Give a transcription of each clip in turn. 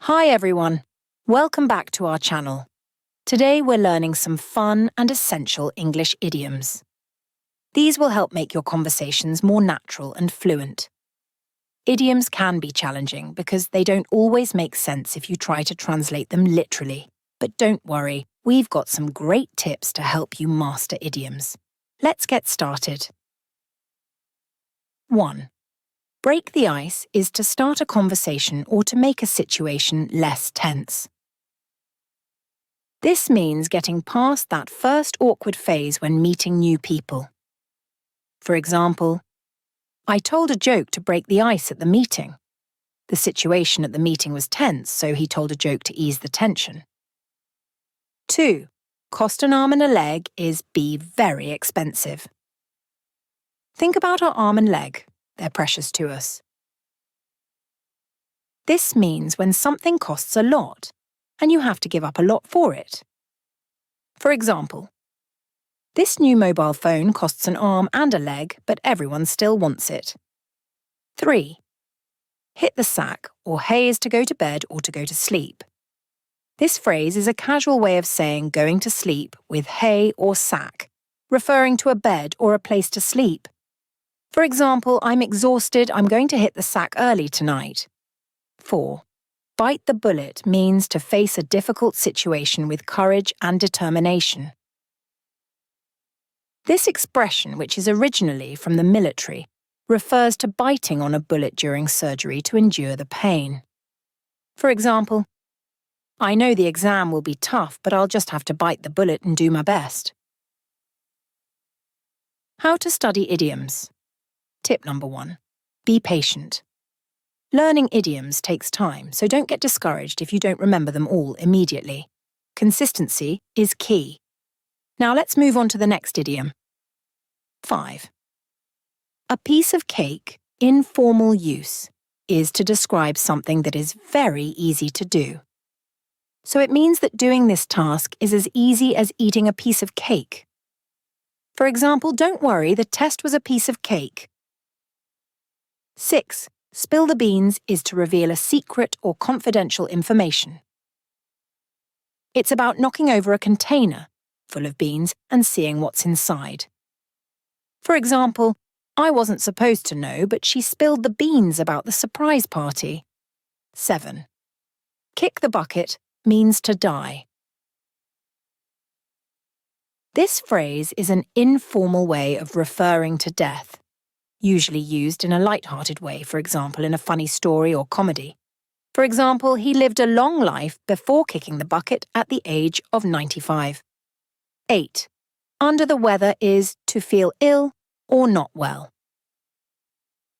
Hi everyone, welcome back to our channel. Today we're learning some fun and essential English idioms. These will help make your conversations more natural and fluent. Idioms can be challenging because they don't always make sense if you try to translate them literally. But don't worry, we've got some great tips to help you master idioms. Let's get started. 1. Break the ice is to start a conversation or to make a situation less tense. This means getting past that first awkward phase when meeting new people. For example, I told a joke to break the ice at the meeting. The situation at the meeting was tense, so he told a joke to ease the tension. 2. Cost an arm and a leg is be very expensive. Think about our arm and leg. They're precious to us. This means when something costs a lot, and you have to give up a lot for it. For example, this new mobile phone costs an arm and a leg, but everyone still wants it. 3. Hit the sack, or hay is to go to bed or to go to sleep. This phrase is a casual way of saying going to sleep with hay or sack, referring to a bed or a place to sleep. For example, I'm exhausted, I'm going to hit the sack early tonight. 4. Bite the bullet means to face a difficult situation with courage and determination. This expression, which is originally from the military, refers to biting on a bullet during surgery to endure the pain. For example, I know the exam will be tough, but I'll just have to bite the bullet and do my best. How to study idioms. Tip number 1. Be patient. Learning idioms takes time, so don't get discouraged if you don't remember them all immediately. Consistency is key. Now let's move on to the next idiom. 5. A piece of cake, in formal use, is to describe something that is very easy to do. So it means that doing this task is as easy as eating a piece of cake. For example, don't worry, the test was a piece of cake. 6. Spill the beans is to reveal a secret or confidential information. It's about knocking over a container full of beans and seeing what's inside. For example, I wasn't supposed to know, but she spilled the beans about the surprise party. 7. Kick the bucket means to die. This phrase is an informal way of referring to death, usually used in a light-hearted way, for example, in a funny story or comedy. For example, he lived a long life before kicking the bucket at the age of 95. 8. Under the weather is to feel ill or not well.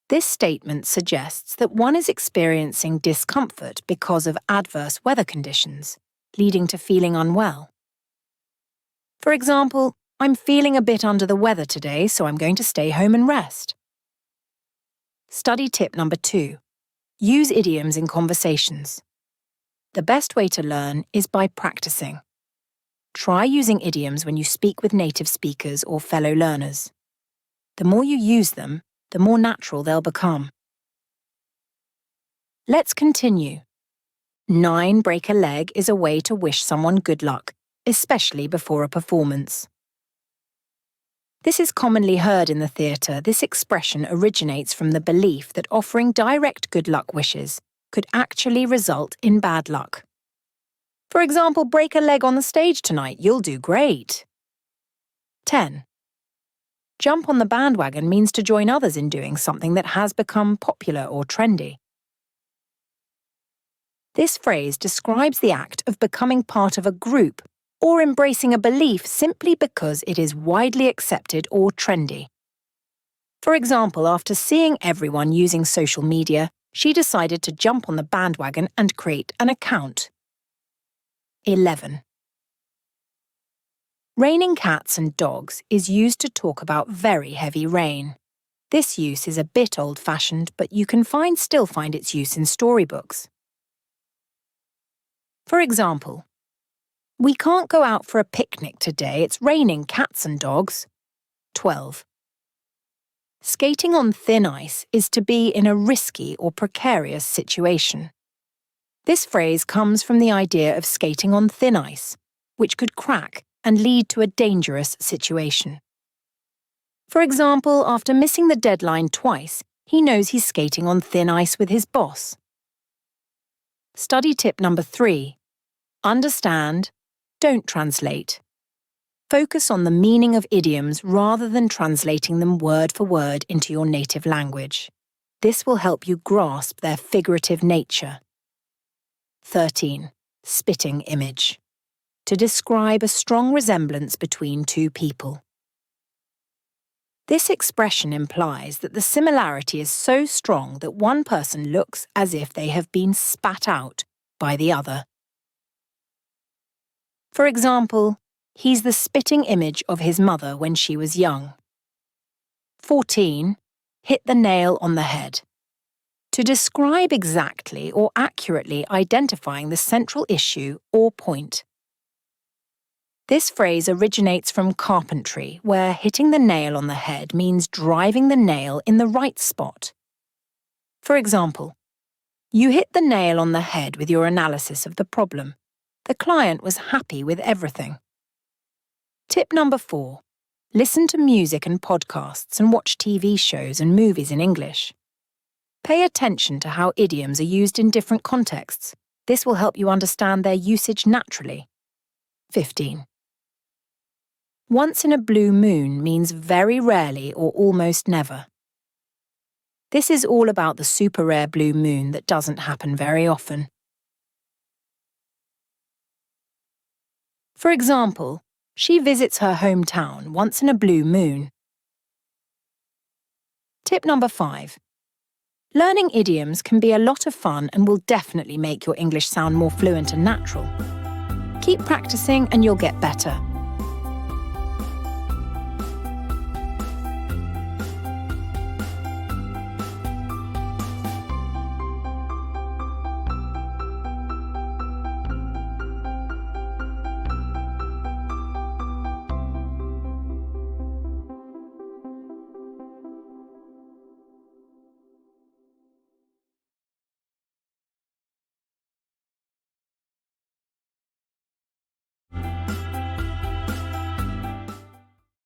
This statement suggests that one is experiencing discomfort because of adverse weather conditions, leading to feeling unwell. For example, I'm feeling a bit under the weather today, so I'm going to stay home and rest. Study tip number 2. Use idioms in conversations. The best way to learn is by practicing. Try using idioms when you speak with native speakers or fellow learners. The more you use them, the more natural they'll become. Let's continue. 9. Break a leg is a way to wish someone good luck, especially before a performance. This is commonly heard in the theatre. This expression originates from the belief that offering direct good luck wishes could actually result in bad luck. For example, break a leg on the stage tonight, you'll do great. 10. Jump on the bandwagon means to join others in doing something that has become popular or trendy. This phrase describes the act of becoming part of a group or embracing a belief simply because it is widely accepted or trendy. For example, after seeing everyone using social media, she decided to jump on the bandwagon and create an account. 11. Raining cats and dogs is used to talk about very heavy rain. This use is a bit old-fashioned, but you can still find its use in storybooks. For example, we can't go out for a picnic today, it's raining cats and dogs. 12. Skating on thin ice is to be in a risky or precarious situation. This phrase comes from the idea of skating on thin ice, which could crack and lead to a dangerous situation. For example, after missing the deadline twice, he knows he's skating on thin ice with his boss. Study tip number 3. Understand, don't translate. Focus on the meaning of idioms rather than translating them word for word into your native language. This will help you grasp their figurative nature. 13. Spitting image. To describe a strong resemblance between two people. This expression implies that the similarity is so strong that one person looks as if they have been spat out by the other. For example, he's the spitting image of his mother when she was young. 14. Hit the nail on the head. To describe exactly or accurately identifying the central issue or point. This phrase originates from carpentry, where hitting the nail on the head means driving the nail in the right spot. For example, you hit the nail on the head with your analysis of the problem. The client was happy with everything. Tip number 4. Listen to music and podcasts and watch TV shows and movies in English. Pay attention to how idioms are used in different contexts. This will help you understand their usage naturally. 15. Once in a blue moon means very rarely or almost never. This is all about the super rare blue moon that doesn't happen very often. For example, she visits her hometown once in a blue moon. Tip number 5. Learning idioms can be a lot of fun and will definitely make your English sound more fluent and natural. Keep practicing and you'll get better.